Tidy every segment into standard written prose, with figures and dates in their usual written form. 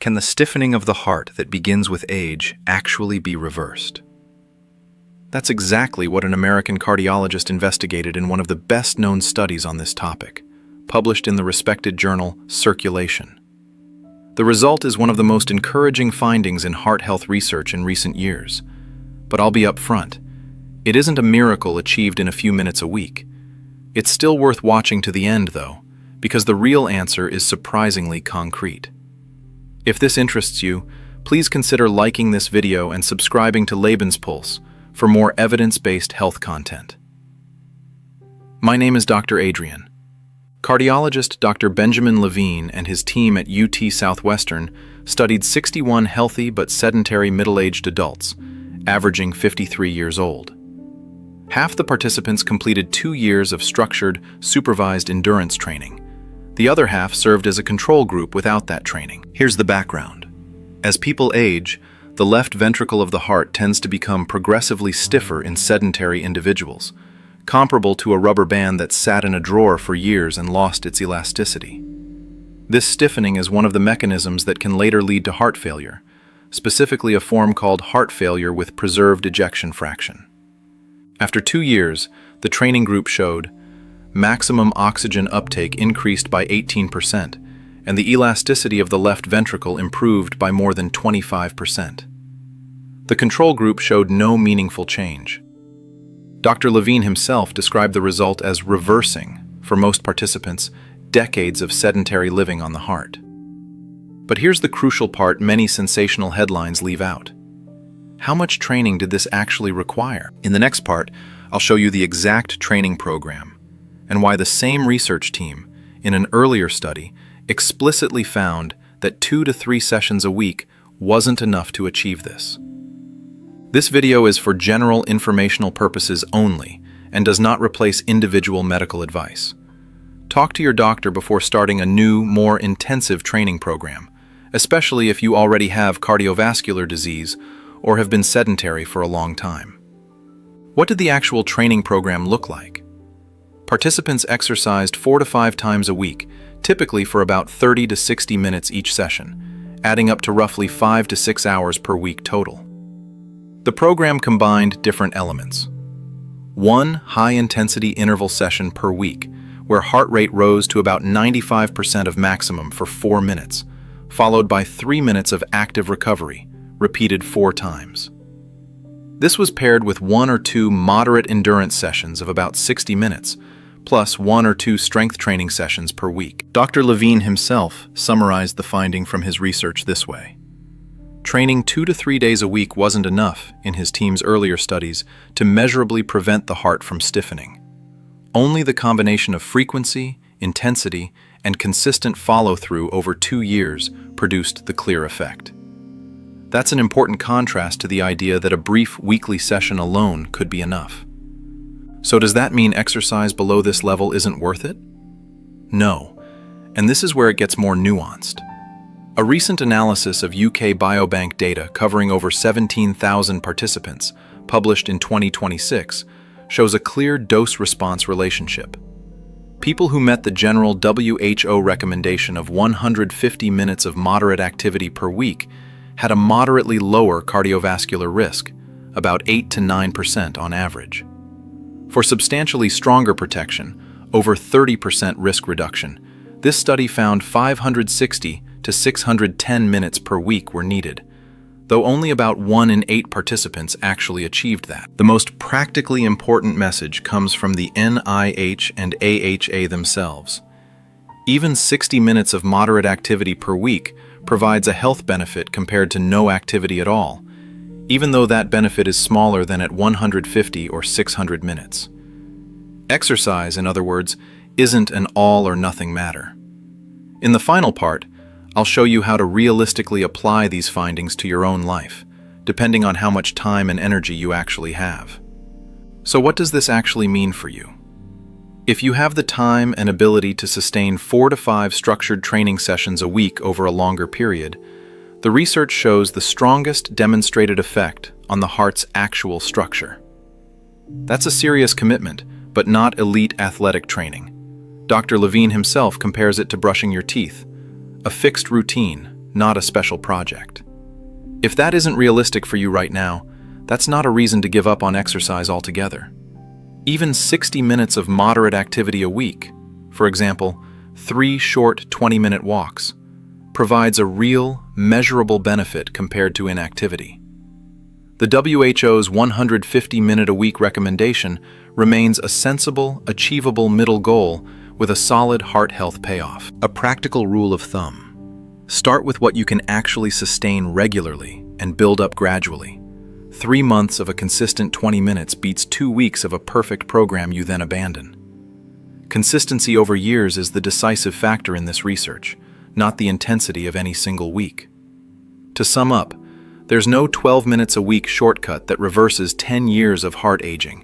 Can the stiffening of the heart that begins with age actually be reversed? That's exactly what an American cardiologist investigated in one of the best-known studies on this topic, published in the respected journal Circulation. The result is one of the most encouraging findings in heart health research in recent years. But I'll be upfront. It isn't a miracle achieved in a few minutes a week. It's still worth watching to the end, though, because the real answer is surprisingly concrete. If this interests you, please consider liking this video and subscribing to Lebenspulse for more evidence-based health content. My name is Dr. Adrian. Cardiologist Dr. Benjamin Levine and his team at UT Southwestern studied 61 healthy but sedentary middle-aged adults, averaging 53 years old. Half the participants completed 2 years of structured, supervised endurance training. The other half served as a control group without that training. Here's the background. As people age, the left ventricle of the heart tends to become progressively stiffer in sedentary individuals, comparable to a rubber band that sat in a drawer for years and lost its elasticity. This stiffening is one of the mechanisms that can later lead to heart failure, specifically a form called heart failure with preserved ejection fraction. After 2 years, the training group showed maximum oxygen uptake increased by 18%, and the elasticity of the left ventricle improved by more than 25%. The control group showed no meaningful change. Dr. Levine himself described the result as reversing, for most participants, decades of sedentary living on the heart. But here's the crucial part many sensational headlines leave out. How much training did this actually require? In the next part, I'll show you the exact training program and why the same research team, in an earlier study, explicitly found that 2 to 3 sessions a week wasn't enough to achieve this. This video is for general informational purposes only and does not replace individual medical advice. Talk to your doctor before starting a new, more intensive training program, especially if you already have cardiovascular disease or have been sedentary for a long time. What did the actual training program look like? Participants exercised 4 to 5 times a week, typically for about 30 to 60 minutes each session, adding up to roughly 5 to 6 hours per week total. The program combined different elements. 1 high-intensity interval session per week, where heart rate rose to about 95% of maximum for 4 minutes, followed by 3 minutes of active recovery, repeated 4 times. This was paired with 1 or 2 moderate endurance sessions of about 60 minutes, plus 1 or 2 strength training sessions per week. Dr. Levine himself summarized the finding from his research this way. Training 2 to 3 days a week wasn't enough, in his team's earlier studies, to measurably prevent the heart from stiffening. Only the combination of frequency, intensity, and consistent follow-through over 2 years produced the clear effect. That's an important contrast to the idea that a brief weekly session alone could be enough. So does that mean exercise below this level isn't worth it? No, and this is where it gets more nuanced. A recent analysis of UK Biobank data covering over 17,000 participants, published in 2026, shows a clear dose-response relationship. People who met the general WHO recommendation of 150 minutes of moderate activity per week had a moderately lower cardiovascular risk, about 8 to 9% on average. For substantially stronger protection, over 30% risk reduction, this study found 560 to 610 minutes per week were needed, though only about 1 in 8 participants actually achieved that. The most practically important message comes from the NIH and AHA themselves. Even 60 minutes of moderate activity per week provides a health benefit compared to no activity at all, even though that benefit is smaller than at 150 or 600 minutes. Exercise, in other words, isn't an all or nothing matter. In the final part, I'll show you how to realistically apply these findings to your own life, depending on how much time and energy you actually have. So what does this actually mean for you? If you have the time and ability to sustain 4 to 5 structured training sessions a week over a longer period, the research shows the strongest demonstrated effect on the heart's actual structure. That's a serious commitment, but not elite athletic training. Dr. Levine himself compares it to brushing your teeth, a fixed routine, not a special project. If that isn't realistic for you right now, that's not a reason to give up on exercise altogether. Even 60 minutes of moderate activity a week, for example, 3 short 20-minute walks, provides a real, measurable benefit compared to inactivity. The WHO's 150-minute-a-week recommendation remains a sensible, achievable middle goal with a solid heart health payoff. A practical rule of thumb: start with what you can actually sustain regularly and build up gradually. 3 months of a consistent 20 minutes beats 2 weeks of a perfect program you then abandon. Consistency over years is the decisive factor in this research, not the intensity of any single week. To sum up, there's no 12 minutes a week shortcut that reverses 10 years of heart aging,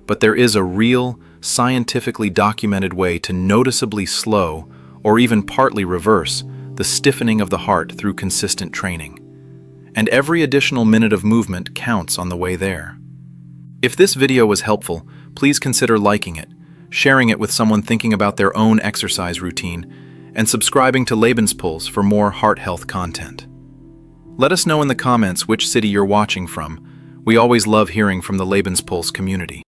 but there is a real, scientifically documented way to noticeably slow, or even partly reverse, the stiffening of the heart through consistent training. And every additional minute of movement counts on the way there. If this video was helpful, please consider liking it, sharing it with someone thinking about their own exercise routine, and subscribing to Lebenspulse for more heart health content. Let us know in the comments which city you're watching from. We always love hearing from the Lebenspulse community.